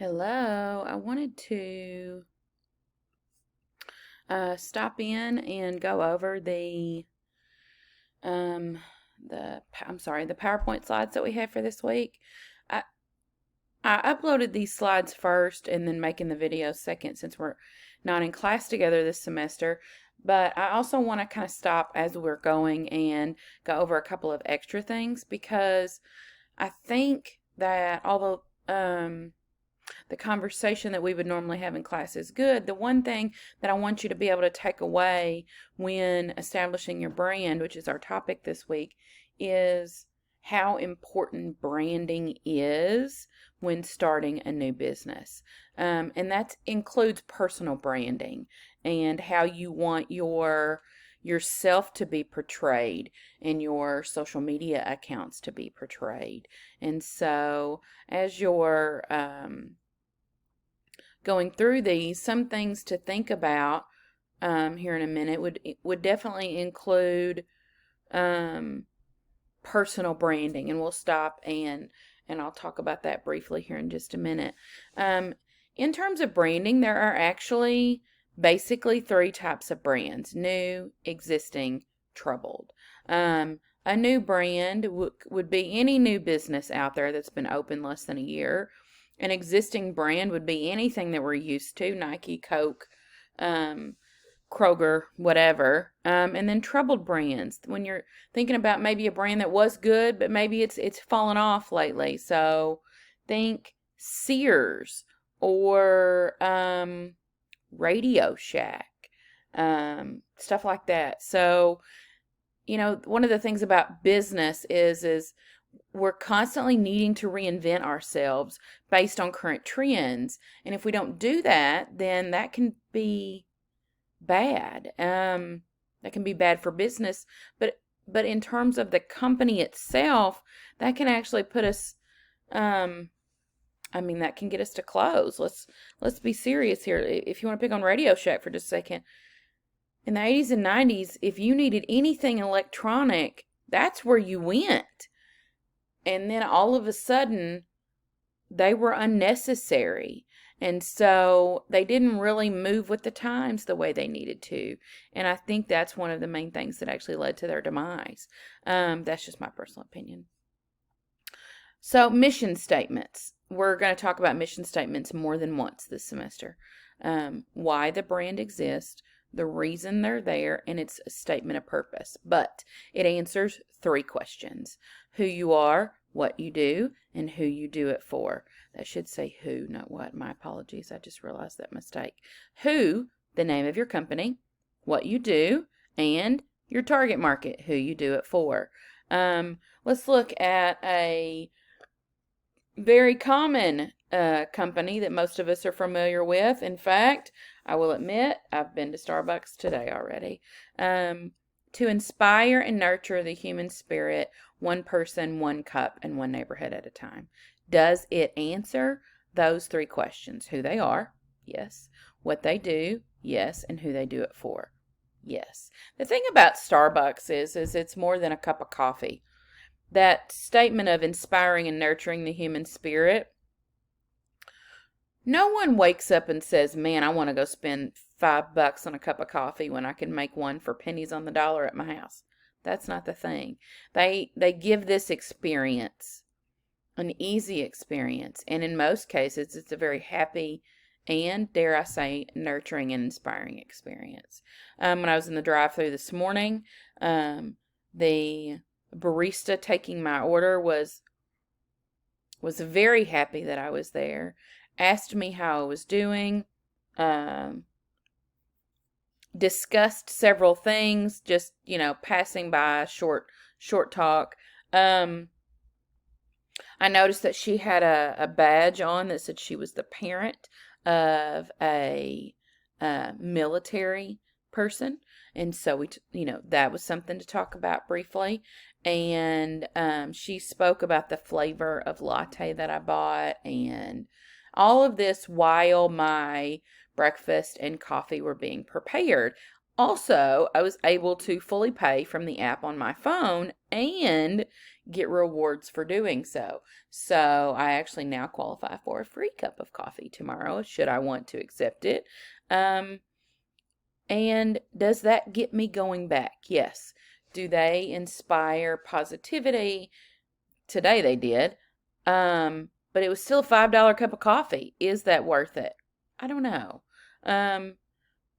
Hello, I wanted to stop in and go over um the PowerPoint slides that we have for this week. I I uploaded these slides first and then making the video second since we're not in class together this semester. But I also want to kind of stop as we're going and go over a couple of extra things because I think that although the conversation that we would normally have in class is good. The one thing that I want you to be able to take away when establishing your brand, which is our topic this week, is how important branding is when starting a new business. And that includes personal branding and how you want yourself to be portrayed and your social media accounts to be portrayed. And so as you're going through these, some things to think about here in a minute would definitely include personal branding, and we'll stop and I'll talk about that briefly here in just a minute. In terms of branding, there are actually basically three types of brands: new, existing, troubled. A new brand would be any new business out there that's been open less than a year. An existing brand would be anything that we're used to: Nike, Coke, Kroger, whatever. And then troubled brands, when you're thinking about maybe a brand that was good, but maybe it's fallen off lately. So think Sears or Radio Shack, stuff like that. So, one of the things about business is we're constantly needing to reinvent ourselves based on current trends. And if we don't do that, then that can be bad. That can be bad for business, but in terms of the company itself, that can actually put us that can get us to close. Let's be serious here. If you want to pick on Radio Shack for just a second, in the 80s and 90s, if you needed anything electronic, that's where you went. And then all of a sudden, they were unnecessary. And so they didn't really move with the times the way they needed to. And I think that's one of the main things that actually led to their demise. That's just my personal opinion. So mission statements. We're going to talk about mission statements more than once this semester. Why the brand exists, the reason they're there, and it's a statement of purpose. But it answers three questions: who you are, what you do, and who you do it for. That should say who, not what. My apologies. I just realized that mistake. Who, the name of your company, what you do, and your target market, who you do it for. Let's look at a very common company that most of us are familiar with. In fact, I will admit I've been to Starbucks today already. To inspire and nurture the human spirit, one person, one cup, and one neighborhood at a time. Does it answer those three questions? Who they are? Yes. What they do? Yes. And who they do it for? Yes. The thing about Starbucks is it's more than a cup of coffee. That statement of inspiring and nurturing the human spirit, no one wakes up and says, man, I want to go spend $5 on a cup of coffee when I can make one for pennies on the dollar at my house. That's not the thing. They give this experience, an easy experience. And in most cases, it's a very happy and, dare I say, nurturing and inspiring experience. When I was in the drive-thru this morning, the barista taking my order was very happy that I was there. Asked me how I was doing, discussed several things, just, passing by, short talk. I noticed that she had a badge on that said she was the parent of a military person. And so that was something to talk about briefly. And she spoke about the flavor of latte that I bought, and all of this while my breakfast and coffee were being prepared. Also, I was able to fully pay from the app on my phone and get rewards for doing so. So I actually now qualify for a free cup of coffee tomorrow, should I want to accept it. And does that get me going back? Yes. Do they inspire positivity? Today they did. But it was still a $5 cup of coffee. Is that worth it? I don't know.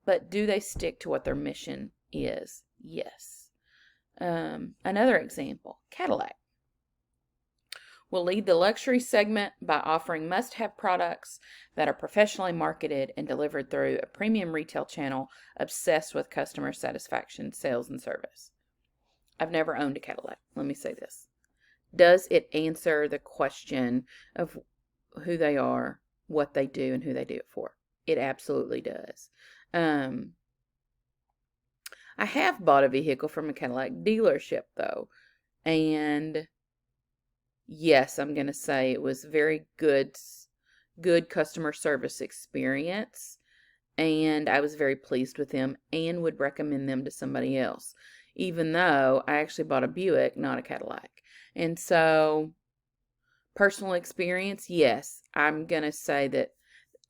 But do they stick to what their mission is? Yes. Another example, Cadillac will lead the luxury segment by offering must-have products that are professionally marketed and delivered through a premium retail channel obsessed with customer satisfaction, sales, and service. I've never owned a Cadillac. Let me say this. Does it answer the question of who they are, what they do, and who they do it for? It absolutely does. I have bought a vehicle from a Cadillac dealership, though, and yes, I'm going to say it was very good customer service experience, and I was very pleased with them and would recommend them to somebody else, even though I actually bought a Buick, not a Cadillac. And so, personal experience, yes, I'm going to say that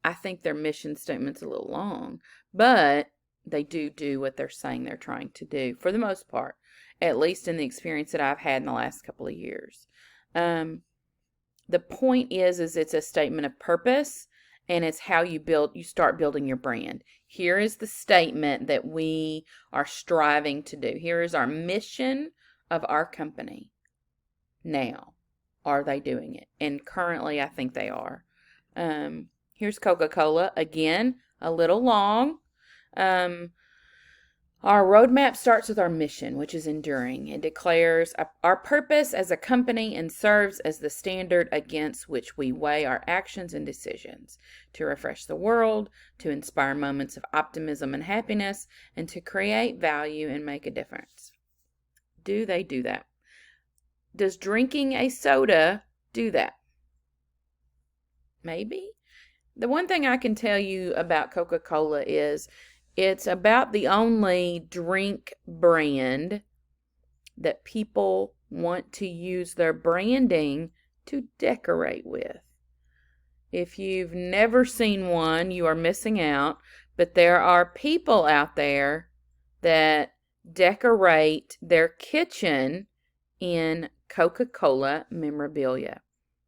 I think their mission statement's a little long, but they do what they're saying they're trying to do, for the most part, at least in the experience that I've had in the last couple of years. The point is it's a statement of purpose, and it's how you start building your brand. Here is the statement that we are striving to do. Here is our mission of our company. Now, are they doing it? And currently, I think they are. Here's Coca-Cola. Again, a little long. Our roadmap starts with our mission, which is enduring. It declares our purpose as a company and serves as the standard against which we weigh our actions and decisions: to refresh the world, to inspire moments of optimism and happiness, and to create value and make a difference. Do they do that? Does drinking a soda do that? Maybe. The one thing I can tell you about Coca-Cola is it's about the only drink brand that people want to use their branding to decorate with. If you've never seen one, you are missing out, but there are people out there that decorate their kitchen in Coca-Cola memorabilia.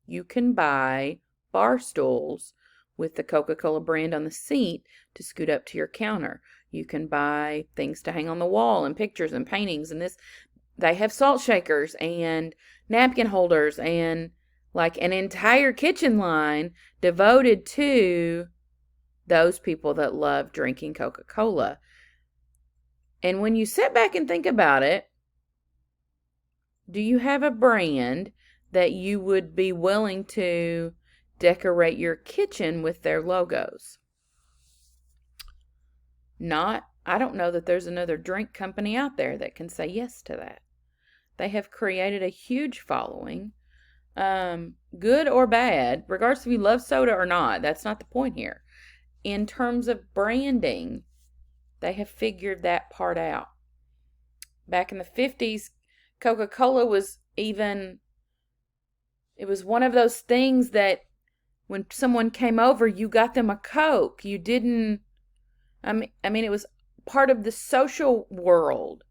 You can buy bar stools with the Coca-Cola brand on the seat to scoot up to your counter. You can buy things to hang on the wall and pictures and paintings and this. They have salt shakers and napkin holders and like an entire kitchen line devoted to those people that love drinking Coca-Cola. And when you sit back and think about it, do you have a brand that you would be willing to decorate your kitchen with their logos? I don't know that there's another drink company out there that can say yes to that. They have created a huge following, good or bad, regardless if you love soda or not. That's not the point here. In terms of branding, they have figured that part out. Back in the 50s, Coca-Cola was it was one of those things that when someone came over, you got them a Coke. You didn't, I mean, it was part of the social world,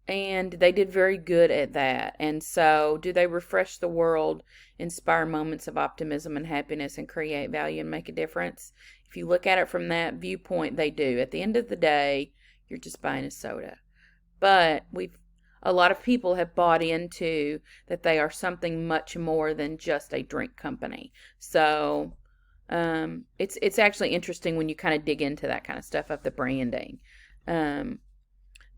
and they did very good at that. And so, do they refresh the world, inspire moments of optimism and happiness, and create value and make a difference? If you look at it from that viewpoint, they do. At the end of the day, you're just buying a soda. But a lot of people have bought into that they are something much more than just a drink company. So it's actually interesting when you kind of dig into that kind of stuff of the branding.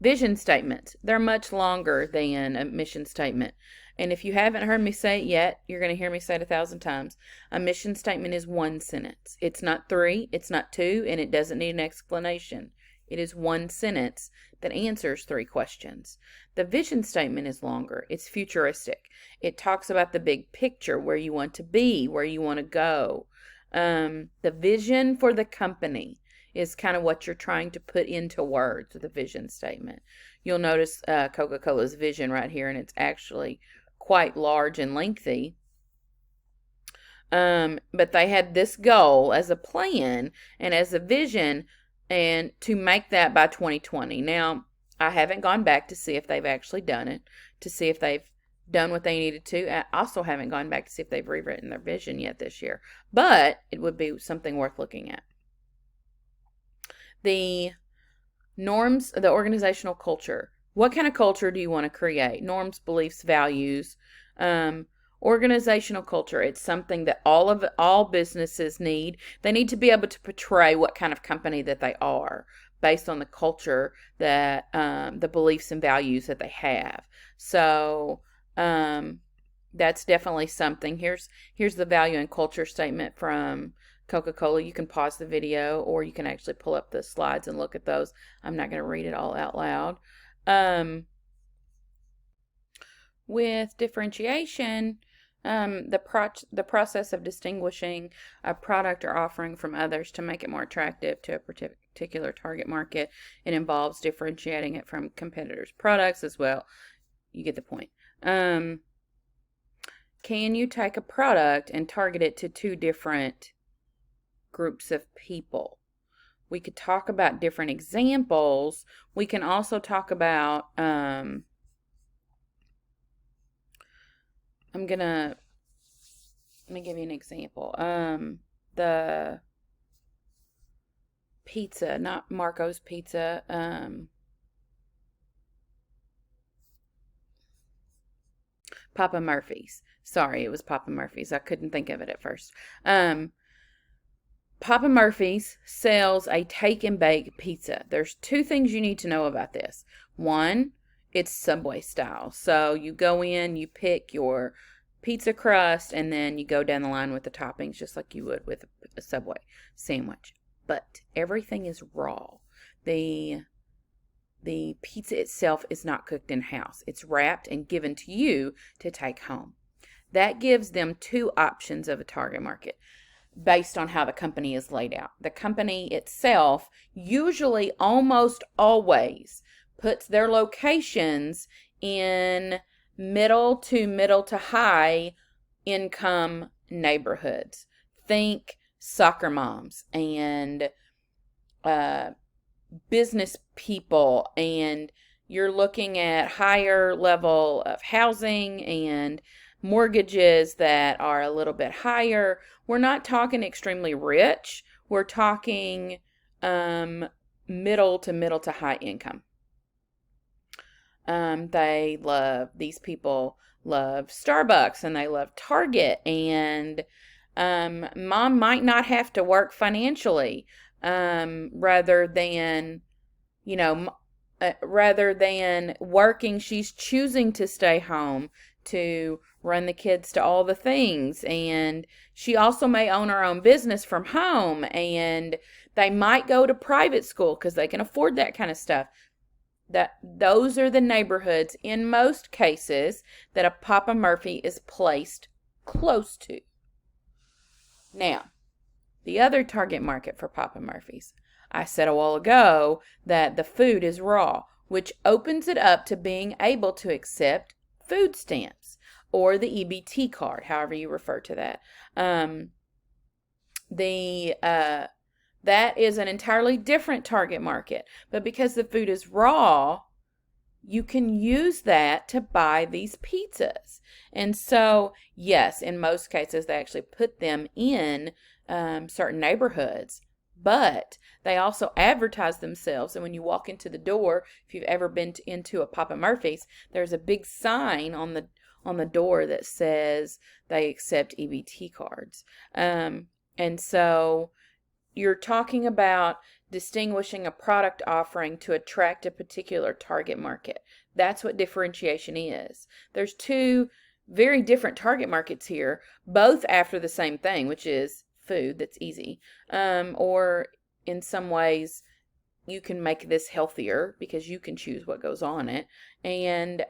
Vision statements, they're much longer than a mission statement. And if you haven't heard me say it yet, you're going to hear me say it 1,000 times. A mission statement is one sentence. It's not 3, it's not 2, and it doesn't need an explanation. It is one sentence that answers 3 questions. The vision statement is longer. It's futuristic. It talks about the big picture, where you want to be, where you want to go. The vision for the company is kind of what you're trying to put into words with a vision statement. You'll notice Coca-Cola's vision right here, and it's actually quite large and lengthy. But they had this goal as a plan and as a vision, and to make that by 2020. Now, I haven't gone back to see if they've actually done it, to see if they've done what they needed to. I also haven't gone back to see if they've rewritten their vision yet this year, but it would be something worth looking at. The norms, the organizational culture. What kind of culture do you want to create? Norms, beliefs, values. Organizational culture. It's something that all businesses need. They need to be able to portray what kind of company that they are based on the culture that the beliefs and values that they have. So that's definitely something. Here's the value and culture statement from Coca-Cola. You can pause the video, or you can actually pull up the slides and look at those. I'm not going to read it all out loud. With differentiation, the process of distinguishing a product or offering from others to make it more attractive to a particular target market, it involves differentiating it from competitors' products as well. You get the point. Can you take a product and target it to two different groups of people? We could talk about different examples. We can also talk about let me give you an example. The pizza, not Marco's Pizza. Papa Murphy's. Sorry, it was Papa Murphy's. I couldn't think of it at first. Papa Murphy's sells a take and bake pizza. There's two things you need to know about this. One, it's Subway style. So you go in, you pick your pizza crust, and then you go down the line with the toppings just like you would with a Subway sandwich. But everything is raw. The pizza itself is not cooked in-house. It's wrapped and given to you to take home. That gives them two options of a target market based on how the company is laid out. The company itself usually almost always puts their locations in middle to high income neighborhoods. Think soccer moms and business people, and you're looking at higher level of housing and mortgages that are a little bit higher. We're not talking extremely rich. We're talking middle to high income. These people love Starbucks, and they love Target, and mom might not have to work financially, rather than working, she's choosing to stay home to run the kids to all the things. And she also may own her own business from home, and they might go to private school because they can afford that kind of stuff. Those are the neighborhoods in most cases that a Papa Murphy is placed close to. Now, the other target market for Papa Murphy's. I said a while ago that the food is raw, which opens it up to being able to accept food stamps or the EBT card, however you refer to that. That is an entirely different target market. But because the food is raw, you can use that to buy these pizzas. And so, yes, in most cases, they actually put them in certain neighborhoods. But they also advertise themselves. And when you walk into the door, if you've ever been into a Papa Murphy's, there's a big sign on the door that says they accept EBT cards. And so you're talking about distinguishing a product offering to attract a particular target market. That's what differentiation is. There's two very different target markets here, both after the same thing, which is food. That's easy. Or in some ways, you can make this healthier because you can choose what goes on it. And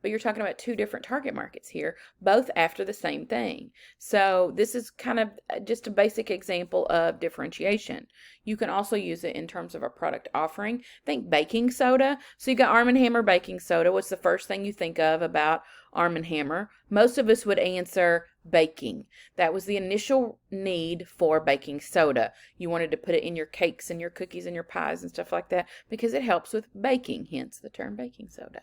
but you're talking about two different target markets here, both after the same thing. So this is kind of just a basic example of differentiation. You can also use it in terms of a product offering. Think baking soda. So you got Arm & Hammer baking soda. What's the first thing you think of about Arm & Hammer? Most of us would answer baking. That was the initial need for baking soda. You wanted to put it in your cakes and your cookies and your pies and stuff like that because it helps with baking, hence the term baking soda.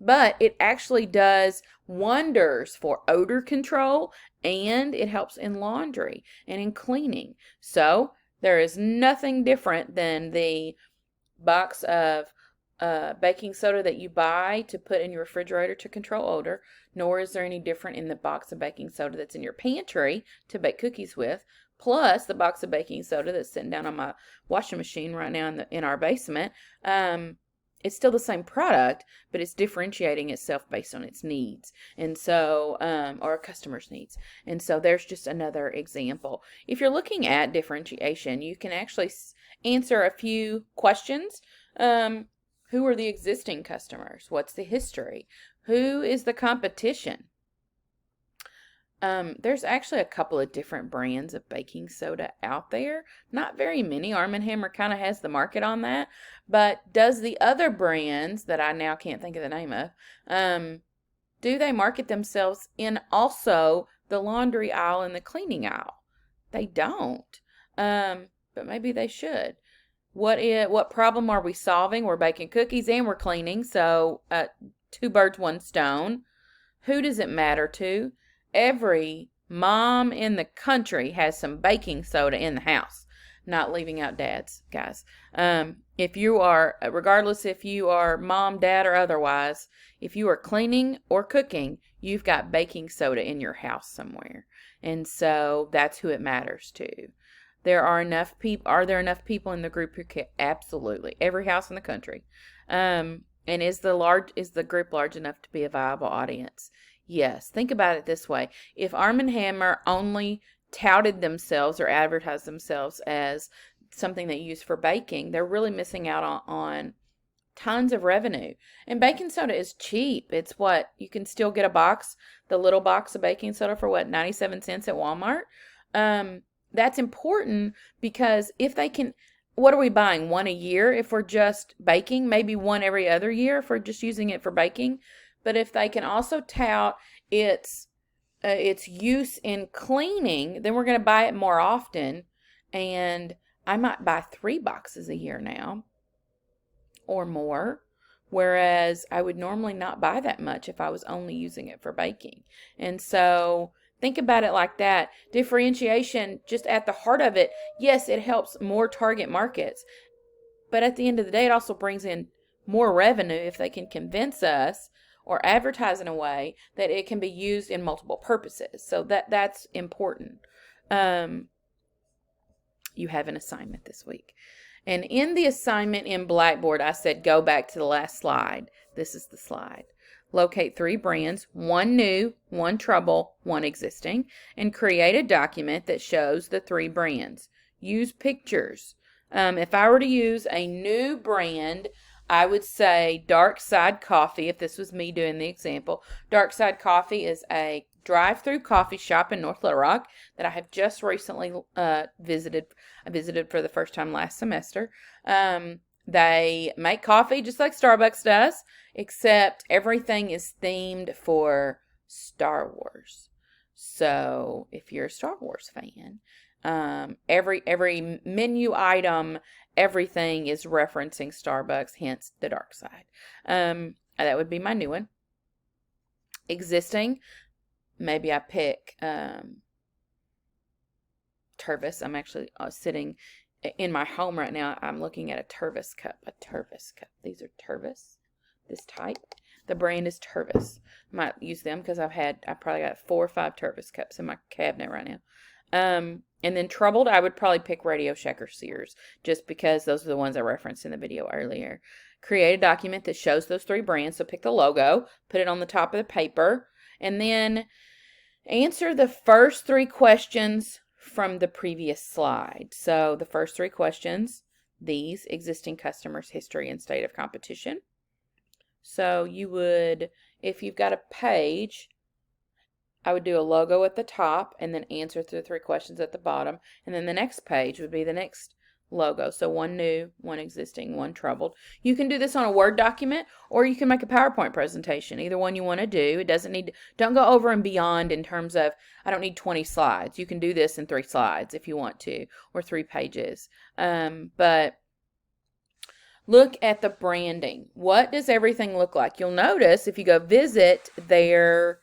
But it actually does wonders for odor control, and it helps in laundry and in cleaning. So there is nothing different than the box of baking soda that you buy to put in your refrigerator to control odor, nor is there any different in the box of baking soda that's in your pantry to bake cookies with, plus the box of baking soda that's sitting down on my washing machine right now in our basement. It's still the same product, but it's differentiating itself based on its needs, and so, or a customer's needs. And so there's just another example. If you're looking at differentiation, you can actually answer a few questions. Who are the existing customers? What's the history? Who is the competition? There's actually a couple of different brands of baking soda out there. Not very many. Arm & Hammer kind of has the market on that. But does the other brands that I now can't think of the name of, do they market themselves in also the laundry aisle and the cleaning aisle? They don't. But maybe they should. What problem are we solving? We're baking cookies and we're cleaning, so two birds, one stone. Who does it matter to? Every mom in the country has some baking soda in the house. Not leaving out dads, guys. If you are, regardless if you are mom, dad, or otherwise, if you are cleaning or cooking, you've got baking soda in your house somewhere. And so that's who it matters to. Are there enough people in the group who can? Absolutely. Every house in the country. And is the group large enough to be a viable audience? Yes. Think about it this way. If Arm & Hammer only touted themselves or advertised themselves as something they use for baking, they're really missing out on tons of revenue. And baking soda is cheap. It's what? You can still get the little box of baking soda for what, 97 cents at Walmart? That's important because if they can, what are we buying? One a year if we're just baking? Maybe one every other year if we're just using it for baking. But if they can also tout its use in cleaning, then we're going to buy it more often. And I might buy 3 boxes a year now or more, whereas I would normally not buy that much if I was only using it for baking. And so think about it like that. Differentiation, just at the heart of it, yes, it helps more target markets. But at the end of the day, it also brings in more revenue if they can convince us or advertise in a way that it can be used in multiple purposes. So that's important. You have an assignment this week. And in the assignment in Blackboard, I said go back to the last slide. This is the slide. Locate 3 brands, 1 new, 1 trouble, 1 existing, and create a document that shows the 3 brands. Use pictures. If I were to use a new brand, I would say Dark Side Coffee, if this was me doing the example. Dark Side Coffee is a drive-through coffee shop in North Little Rock that I have just recently visited. I visited for the first time last semester. They make coffee just like Starbucks does, except everything is themed for Star Wars. So if you're a Star Wars fan, every menu item, everything is referencing Starbucks, hence the dark side. That would be my new one. Existing, maybe I pick Tervis. I'm actually sitting in my home right now. I'm looking at a Tervis cup. These are Tervis, this type. The brand is Tervis. Might use them because I probably got 4 or 5 Tervis cups in my cabinet right now. And then troubled, I would probably pick Radio Shack or Sears, just because those are the ones I referenced in the video earlier. Create a document that shows those 3 brands. So pick the logo, put it on the top of the paper, and then answer the first 3 questions from the previous slide. So the first 3 questions, these existing customers' history and state of competition. So you would, if you've got a page, I would do a logo at the top and then answer the 3 questions at the bottom. And then the next page would be the next logo. So one new, one existing, one troubled. You can do this on a Word document, or you can make a PowerPoint presentation. Either one you want to do. It doesn't need, don't go over and beyond in terms of, I don't need 20 slides. You can do this in 3 slides if you want to, or 3 pages. But look at the branding. What does everything look like? You'll notice if you go visit their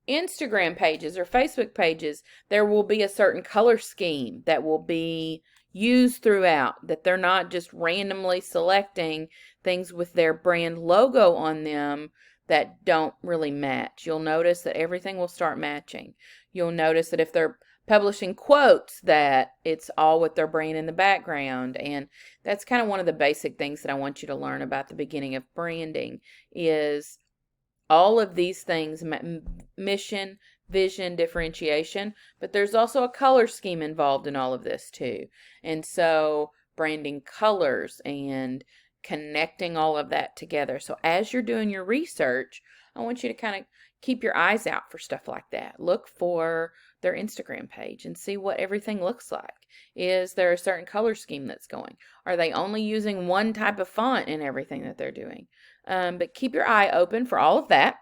Instagram pages or Facebook pages, there will be a certain color scheme that will be used throughout, that they're not just randomly selecting things with their brand logo on them that don't really match. You'll notice that everything will start matching. You'll notice that if they're publishing quotes, that it's all with their brand in the background. And that's kind of one of the basic things that I want you to learn about the beginning of branding is all of these things, mission, vision, differentiation, but there's also a color scheme involved in all of this too. And so branding colors and connecting all of that together. So as you're doing your research, I want you to kind of keep your eyes out for stuff like that. Look for their Instagram page and see what everything looks like. Is there a certain color scheme that's going? Are they only using one type of font in everything that they're doing? But keep your eye open for all of that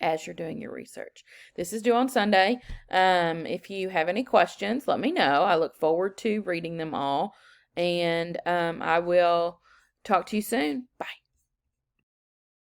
as you're doing your research. This is due on Sunday. If you have any questions, let me know. I look forward to reading them all. And I will talk to you soon. Bye.